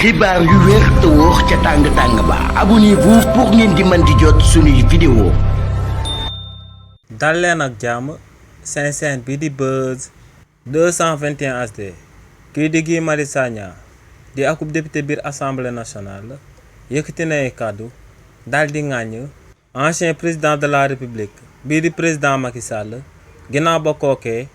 xibaar yu wér te wóor ca tàng ba abonnez-vous pour ngeen di mën di jot suñuy vidéo. dal leen ak jàmm seen chaîne bi di Buzz 221 HD kii di Guy Marius Sagna di akub député biir assemblée nationale yëkkati na ay kàddu daal di ŋàññ ancien président de la république bii di président Macky Sall ginnaaw ba kookee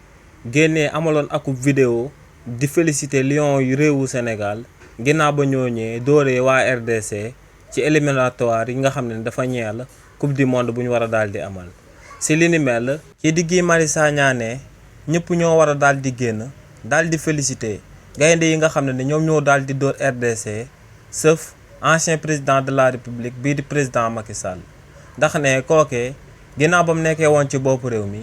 génnee amaloon akub vidéo di féliciter Lions yu réewu Sénégal ginnaaw ba ñooñee dooree waa RDC ci éliminatoire yi nga xam ne dafa ñeel coupe du monde bu ñu war a daal di amal si li ni mel kii di Guy Marius Sagna ne ñëpp ñoo war a daal di génn daal di féliciter gaynde yi nga xam ne ñoom ñoo daal di door RDC sauf ancien président de la république bii di président Macky Sall ndax ne kookee ginnaaw ba mu nekkee woon ci bopp réew mi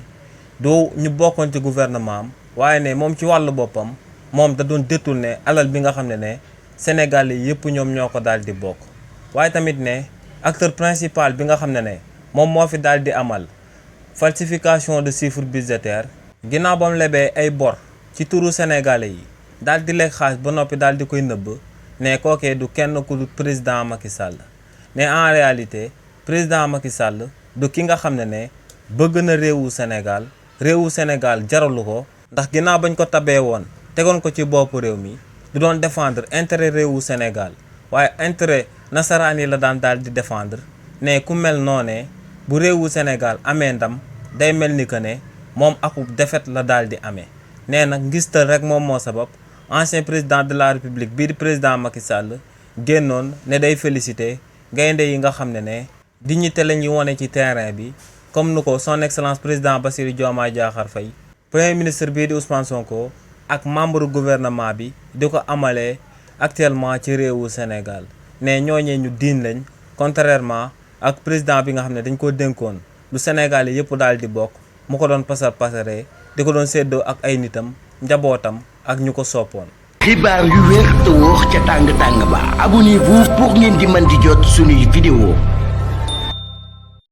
du ñu bokkoon ci gouvernement am waaye ne moom ci wàllu boppam moom da doon détourné alal bi nga xam ne Sénégal yi yëpp ñoom ñoo ko daal di bokk waaye tamit ne acteur principal bi nga xam ne moom moo fi daal di amal falsification de chiffre budgétaire ginnaaw ba mu lebee ay bor ci turu sénégalais yi daal di lekk xaalis ba noppi daal di koy nëbb ne kookee du kenn ku du président Macky Sall ne en réalité président Macky Sall du ki nga xam ne bëgg na réewu Sénégal jaralu ko ndax ginnaaw bañ ko tabee woon tegoon ko ci bopp réew mi du doon défendre intérêt réewu Sénégal waaye intérêt nasaraan yi la daan daal di défendre ne ku mel noonee bu réewu Sénégal amee ndam day mel ni que ne moom akub défaite la daal di amee nee nag ngistal rek moom moo sabab ancien président de la république bii di président Macky Sall génnoon ne day féliciter gaynde yi nga xam ne dignité la ñuy wone ci terrain bi comme nu ko son excellence président Bassirou Diomaye Diakhar Faye premier ministre bii di Ousmane Sonko ak membre gouvernement bi di ko amalee actuellement ci réewu Sénégal ne ñooñee ñu diin lañ contrairement ak président bi nga xam ne dañ ko dénkoon lu Sénégal yi yëpp daal di bokk mu ko doon pasaree di ko doon séddoo ak ay nitam njabootam ak ñu ko soppoon. xibaar yu wér te wóor ca tàng ba abonnez-vous pour ngeen di mën di jot suñuy vidéo.